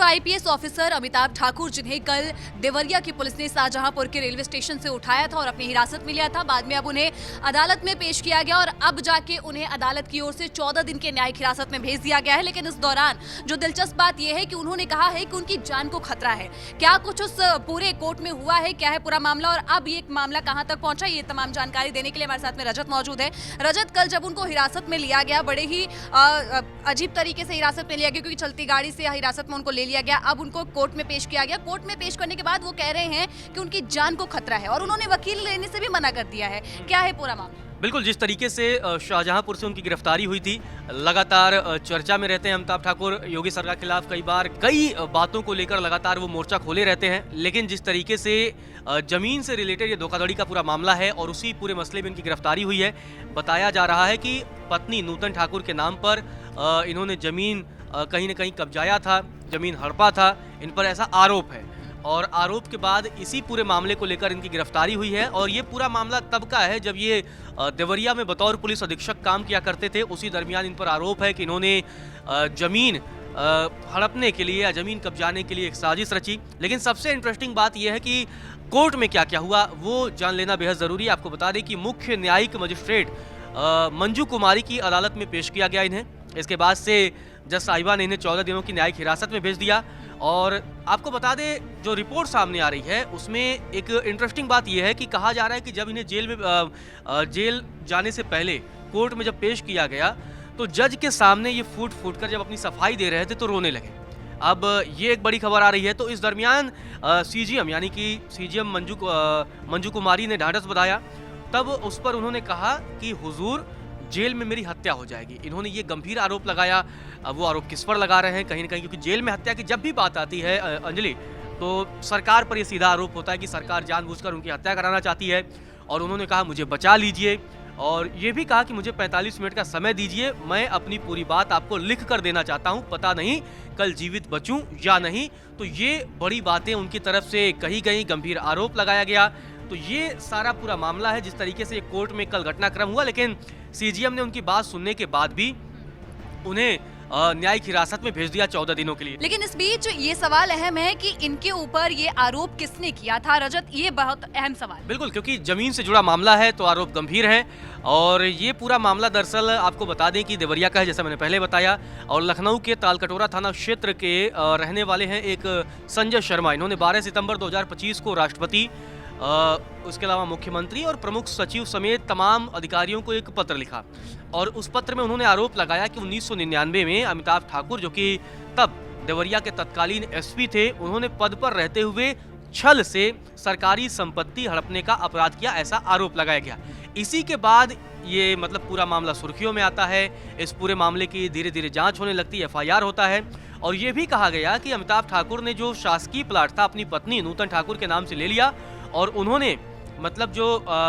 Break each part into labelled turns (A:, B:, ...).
A: IPS officer Amitabh Thakur, जिन्हें कल देवरिया की पुलिस ने शाहजहांपुर के रेलवे स्टेशन से उठाया था और अपनी हिरासत में लिया था, बाद में अब उन्हें अदालत में पेश किया गया और अब जाके उन्हें अदालत की ओर से 14 दिन के न्यायिक हिरासत में भेज दिया गया है। लेकिन इस दौरान जो दिलचस्प बात यह है कि उन्होंने कहा है कि उनकी जान को खतरा है। क्या कुछ उस पूरे कोर्ट में हुआ है, क्या है पूरा मामला और अब ये मामला कहां तक पहुंचा, ये तमाम जानकारी देने के लिए हमारे साथ में रजत मौजूद है। रजत, कल जब उनको हिरासत में लिया गया, बड़े ही अजीब तरीके से हिरासत में लिया गया, क्योंकि चलती गाड़ी से हिरासत में उनको ले लिया गया। अब उनको कोर्ट में पेश किया गया। कोर्ट में पेश करने के बाद वो कह रहे हैं कि उनकी जान को खतरा है और उन्होंने वकील लेने से भी मना कर दिया है। क्या है पूरा मामला?
B: बिल्कुल, जिस तरीके से शाहजहांपुर से उनकी गिरफ्तारी हुई थी, लगातार चर्चा में रहते हैं अमिताभ ठाकुर। योगी सरकार के खिलाफ कई बातों को लेकर लगातार वो मोर्चा खोले रहते हैं। लेकिन जिस तरीके से जमीन से रिलेटेड ये धोखाधड़ी का पूरा मामला है और उसी पूरे मसले में इनकी गिरफ्तारी हुई है, बताया जा रहा है कि पत्नी नूतन ठाकुर के नाम पर इन्होंने जमीन कहीं न कहीं कब्जाया था, जमीन हड़पा था, इन पर ऐसा आरोप है। और आरोप के बाद इसी पूरे मामले को लेकर इनकी गिरफ्तारी हुई है। और ये पूरा मामला तब का है जब ये देवरिया में बतौर पुलिस अधीक्षक काम किया करते थे। उसी दरमियान इन पर आरोप है कि इन्होंने जमीन हड़पने के लिए या जमीन कब्जाने के लिए एक साजिश रची। लेकिन सबसे इंटरेस्टिंग बात यह है कि कोर्ट में क्या क्या हुआ वो जान लेना बेहद ज़रूरी है। आपको बता दें कि मुख्य न्यायिक मजिस्ट्रेट मंजू कुमारी की अदालत में पेश किया गया इन्हें। इसके बाद से जज साहिबा ने इन्हें 14 दिनों की न्यायिक हिरासत में भेज दिया। और आपको बता दें, जो रिपोर्ट सामने आ रही है उसमें एक इंटरेस्टिंग बात यह है कि कहा जा रहा है कि जब इन्हें जेल जाने से पहले कोर्ट में जब पेश किया गया तो जज के सामने ये फूट फूट कर जब अपनी सफाई दे रहे थे तो रोने लगे। अब ये एक बड़ी खबर आ रही है। तो इस दरमियान सीजीएम यानी कि सीजीएम मंजू कुमारी ने ढाढ़स बंधाया। तब उस पर उन्होंने कहा कि हुजूर, जेल में मेरी हत्या हो जाएगी। इन्होंने ये गंभीर आरोप लगाया। अब वो आरोप किस पर लगा रहे हैं, कहीं ना कहीं, क्योंकि जेल में हत्या की जब भी बात आती है अंजलि, तो सरकार पर ये सीधा आरोप होता है कि सरकार जानबूझकर उनकी हत्या कराना चाहती है। और उन्होंने कहा मुझे बचा लीजिए, और ये भी कहा कि मुझे 45 मिनट का समय दीजिए, मैं अपनी पूरी बात आपको लिख कर देना चाहता हूँ, पता नहीं कल जीवित बचूं या नहीं। तो ये बड़ी बातें उनकी तरफ से कही गई, गंभीर आरोप लगाया गया। तो ये सारा पूरा मामला है जिस तरीके से कोर्ट में कल घटनाक्रम हुआ। लेकिन सीजीएम ने उनकी बात सुनने के बाद भी उन्हें न्यायिक हिरासत में भेज दिया 14 दिनों के लिए।
A: लेकिन इस बीच ये सवाल अहम है कि इनके ऊपर ये आरोप किसने किया था, रजत? ये बहुत अहम सवाल।
B: बिल्कुल, क्योंकि जमीन से जुड़ा मामला है तो आरोप गंभीर है। और ये पूरा मामला दरअसल आपको बता दें कि देवरिया का है, जैसा मैंने पहले बताया। और लखनऊ के तालकटोरा थाना क्षेत्र के रहने वाले हैं एक संजय शर्मा। इन्होंने 12 सितंबर 2025 को राष्ट्रपति, उसके अलावा मुख्यमंत्री और प्रमुख सचिव समेत तमाम अधिकारियों को एक पत्र लिखा। और उस पत्र में उन्होंने आरोप लगाया कि 1999 में अमिताभ ठाकुर, जो कि तब देवरिया के तत्कालीन एसपी थे, उन्होंने पद पर रहते हुए छल से सरकारी संपत्ति हड़पने का अपराध किया, ऐसा आरोप लगाया गया। इसी के बाद ये पूरा मामला सुर्खियों में आता है। इस पूरे मामले की धीरे धीरे जांच होने लगती है, एफआईआर होता है। और ये भी कहा गया कि अमिताभ ठाकुर ने जो शासकीय प्लाट था अपनी पत्नी नूतन ठाकुर के नाम से ले लिया और उन्होंने जो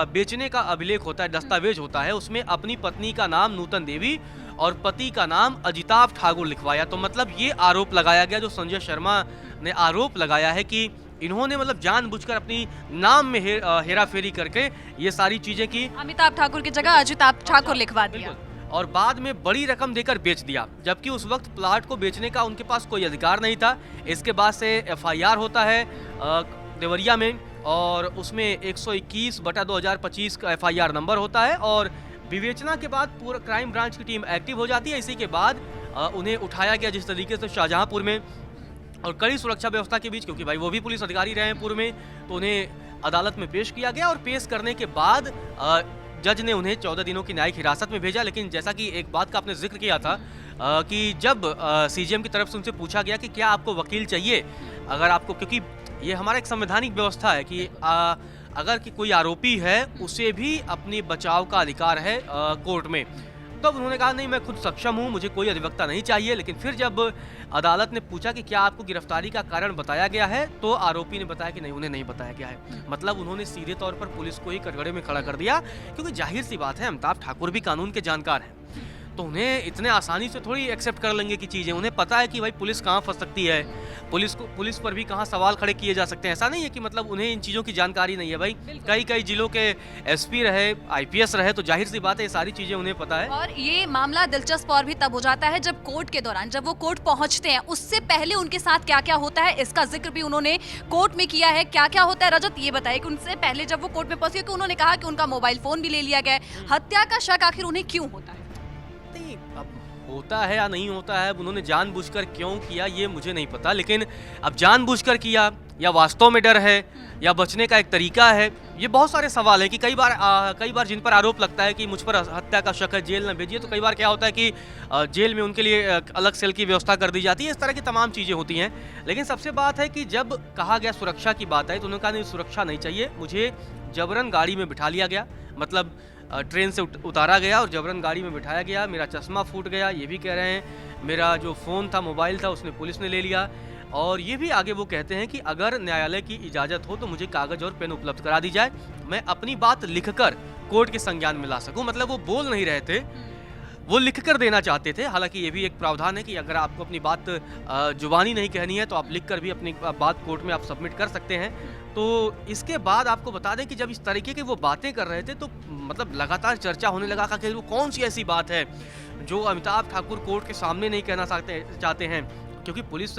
B: बेचने का अभिलेख होता है, दस्तावेज होता है, उसमें अपनी पत्नी का नाम नूतन देवी और पति का नाम अजिताभ ठाकुर लिखवाया। तो ये आरोप लगाया गया, जो संजय शर्मा ने आरोप लगाया है कि इन्होंने जानबूझकर अपनी नाम में हेराफेरी करके ये सारी चीजें की।
A: अमिताभ ठाकुर की जगह अजिताभ ठाकुर लिखवा दिया
B: और बाद में बड़ी रकम देकर बेच दिया, जबकि उस वक्त प्लाट को बेचने का उनके पास कोई अधिकार नहीं था। इसके बाद से एफआईआर होता है देवरिया में और उसमें 121/2025 का एफआईआर नंबर होता है। और विवेचना के बाद पूरा क्राइम ब्रांच की टीम एक्टिव हो जाती है। इसी के बाद उन्हें उठाया गया जिस तरीके से शाहजहांपुर में, और कड़ी सुरक्षा व्यवस्था के बीच, क्योंकि भाई वो भी पुलिस अधिकारी रहे हैं पूर्व में, तो उन्हें अदालत में पेश किया गया। और पेश करने के बाद जज ने उन्हें 14 दिनों की न्यायिक हिरासत में भेजा। लेकिन जैसा कि एक बात का आपने जिक्र किया था कि जब सीजीएम की तरफ से उनसे पूछा गया कि क्या आपको वकील चाहिए, अगर आपको, क्योंकि ये हमारा एक संवैधानिक व्यवस्था है कि अगर कि कोई आरोपी है उसे भी अपने बचाव का अधिकार है कोर्ट में। तब उन्होंने कहा नहीं, मैं खुद सक्षम हूँ, मुझे कोई अधिवक्ता नहीं चाहिए। लेकिन फिर जब अदालत ने पूछा कि क्या आपको गिरफ्तारी का कारण बताया गया है, तो आरोपी ने बताया कि नहीं, उन्हें नहीं बताया गया है। उन्होंने सीधे तौर पर पुलिस को ही कटघरे में खड़ा कर दिया, क्योंकि जाहिर सी बात है अमिताभ ठाकुर भी कानून के जानकार हैं। तो उन्हें इतने आसानी से थोड़ी एक्सेप्ट कर लेंगे कि चीज़ें, उन्हें पता है कि भाई पुलिस कहाँ फंस सकती है, पुलिस पर भी कहाँ सवाल खड़े किए जा सकते हैं। ऐसा नहीं है कि मतलब उन्हें इन चीज़ों की जानकारी नहीं है भाई, कई कई जिलों के एसपी रहे, आईपीएस रहे, तो जाहिर सी बात है ये सारी चीज़ें उन्हें पता है।
A: और ये मामला दिलचस्प और भी तब हो जाता है जब कोर्ट के दौरान, जब वो कोर्ट पहुंचते हैं, उससे पहले उनके साथ क्या क्या होता है इसका जिक्र भी उन्होंने कोर्ट में किया है। क्या क्या होता है रजत, ये बताइए कि उनसे पहले जब वो कोर्ट में पहुंचे कि उन्होंने कहा कि उनका मोबाइल फोन भी ले लिया गया है। हत्या का शक आखिर उन्हें क्यों होता है?
B: नहीं, अब होता है या नहीं होता है, अब उन्होंने जानबूझकर क्यों किया ये मुझे नहीं पता, लेकिन अब जानबूझकर किया या वास्तव में डर है या बचने का एक तरीका है, ये बहुत सारे सवाल हैं कि कई बार जिन पर आरोप लगता है कि मुझ पर हत्या का शक है, जेल न भेजिए, तो कई बार क्या होता है कि जेल में उनके लिए अलग सेल की व्यवस्था कर दी जाती है। इस तरह की तमाम चीज़ें होती हैं। लेकिन सबसे बात है कि जब कहा गया सुरक्षा की बात आई तो उन्होंने कहा नहीं, सुरक्षा नहीं चाहिए, मुझे जबरन गाड़ी में बिठा लिया गया, मतलब ट्रेन से उतारा गया और जबरन गाड़ी में बिठाया गया, मेरा चश्मा फूट गया, ये भी कह रहे हैं, मेरा जो फ़ोन था, मोबाइल था, उसने पुलिस ने ले लिया। और ये भी आगे वो कहते हैं कि अगर न्यायालय की इजाज़त हो तो मुझे कागज़ और पेन उपलब्ध करा दी जाए, मैं अपनी बात लिखकर कोर्ट के संज्ञान में ला सकूं। मतलब वो बोल नहीं रहे थे, वो लिख कर देना चाहते थे। हालांकि ये भी एक प्रावधान है कि अगर आपको अपनी बात जुबानी नहीं कहनी है तो आप लिख कर भी अपनी बात कोर्ट में आप सबमिट कर सकते हैं। तो इसके बाद आपको बता दें कि जब इस तरीके की वो बातें कर रहे थे तो मतलब लगातार चर्चा होने लगा कि वो कौन सी ऐसी बात है जो अमिताभ ठाकुर कोर्ट के सामने नहीं कहना चाहते हैं, क्योंकि पुलिस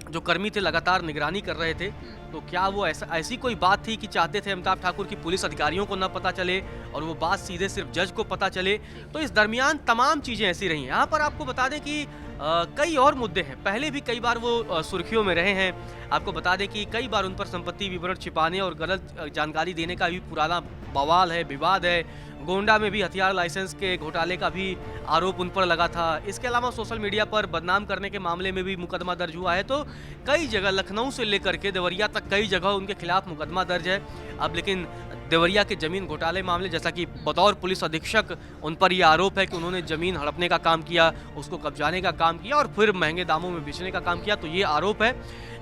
B: जो कर्मी थे लगातार निगरानी कर रहे थे। तो क्या वो ऐसी कोई बात थी कि चाहते थे अमिताभ ठाकुर की पुलिस अधिकारियों को न पता चले और वो बात सीधे सिर्फ जज को पता चले? तो इस दरमियान तमाम चीज़ें ऐसी रही हैं। यहाँ पर आपको बता दें कि कई और मुद्दे हैं, पहले भी कई बार वो सुर्खियों में रहे हैं। आपको बता दें कि कई बार उन पर संपत्ति विवरण छिपाने और गलत जानकारी देने का भी पुराना बवाल है, विवाद है। गोंडा में भी हथियार लाइसेंस के घोटाले का भी आरोप उन पर लगा था। इसके अलावा सोशल मीडिया पर बदनाम करने के मामले में भी मुकदमा दर्ज हुआ है। तो कई जगह, लखनऊ से लेकर के देवरिया तक कई जगह उनके खिलाफ मुकदमा दर्ज है। अब लेकिन देवरिया के जमीन घोटाले मामले, जैसा कि बतौर पुलिस अधीक्षक उन पर यह आरोप है कि उन्होंने जमीन हड़पने का काम किया, उसको कब्जाने का काम किया और फिर महंगे दामों में बेचने का काम किया, तो ये आरोप है।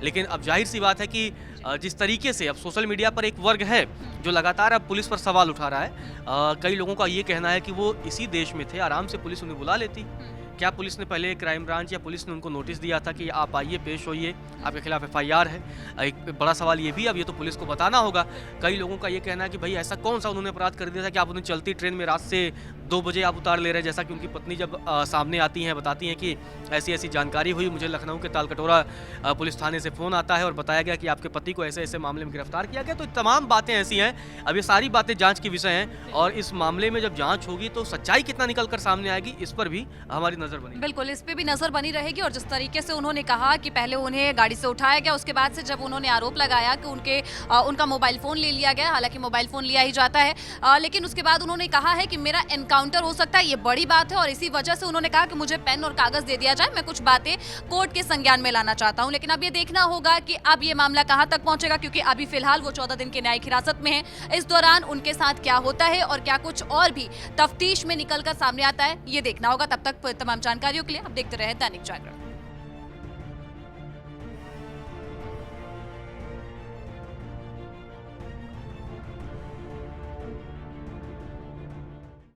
B: लेकिन अब जाहिर सी बात है कि जिस तरीके से अब सोशल मीडिया पर एक वर्ग है जो लगातार अब पुलिस पर सवाल उठा रहा है, कई लोगों का ये कहना है कि वो इसी देश में थे, आराम से पुलिस उन्हें बुला लेती। क्या पुलिस ने पहले क्राइम ब्रांच या पुलिस ने उनको नोटिस दिया था कि आप आइए, पेश होइए, आपके खिलाफ एफआईआर है? एक बड़ा सवाल ये भी, अब ये तो पुलिस को बताना होगा। कई लोगों का ये कहना है कि भाई ऐसा कौन सा उन्होंने अपराध कर दिया था कि आप उन्हें चलती ट्रेन में रात से 2 बजे आप उतार ले रहे हैं? जैसा कि उनकी पत्नी जब सामने आती हैं, बताती हैं कि ऐसी ऐसी जानकारी हुई, मुझे लखनऊ के तालकटोरा पुलिस थाने से फ़ोन आता है और बताया गया कि आपके पति को ऐसे ऐसे मामले में गिरफ्तार किया गया। तो तमाम बातें ऐसी हैं, अब ये सारी बातें जांच के विषय हैं और इस मामले में जब जांच होगी तो सच्चाई कितना निकल कर सामने आएगी, इस पर भी हमारी नजर बनी।
A: बिल्कुल, इस पे भी नजर बनी रहेगी। और जिस तरीके से उन्होंने कहा कि पहले उन्हें गाड़ी से उठाया गया, उसके बाद से जब उन्होंने आरोप लगाया कि उनका मोबाइल फोन ले लिया गया, हालांकि मोबाइल फोन लिया ही जाता है, लेकिन उसके बाद उन्होंने कहा है कि मेरा एनकाउंटर हो सकता है, ये बड़ी बात है और इसी वजह से उन्होंने कहा कि मुझे पेन और कागज दे दिया जाए, मैं कुछ बातें कोर्ट के संज्ञान में लाना चाहता हूं। लेकिन अब ये देखना होगा कि अब ये मामला कहां तक पहुंचेगा, क्योंकि अभी फिलहाल वो 14 दिन की न्यायिक हिरासत में है। इस दौरान उनके साथ क्या होता है और क्या कुछ और भी तफ्तीश में निकलकर सामने आता है, ये देखना होगा। तब तक तमाम जानकारियों के लिए आप देखते रहे दैनिक जागरण।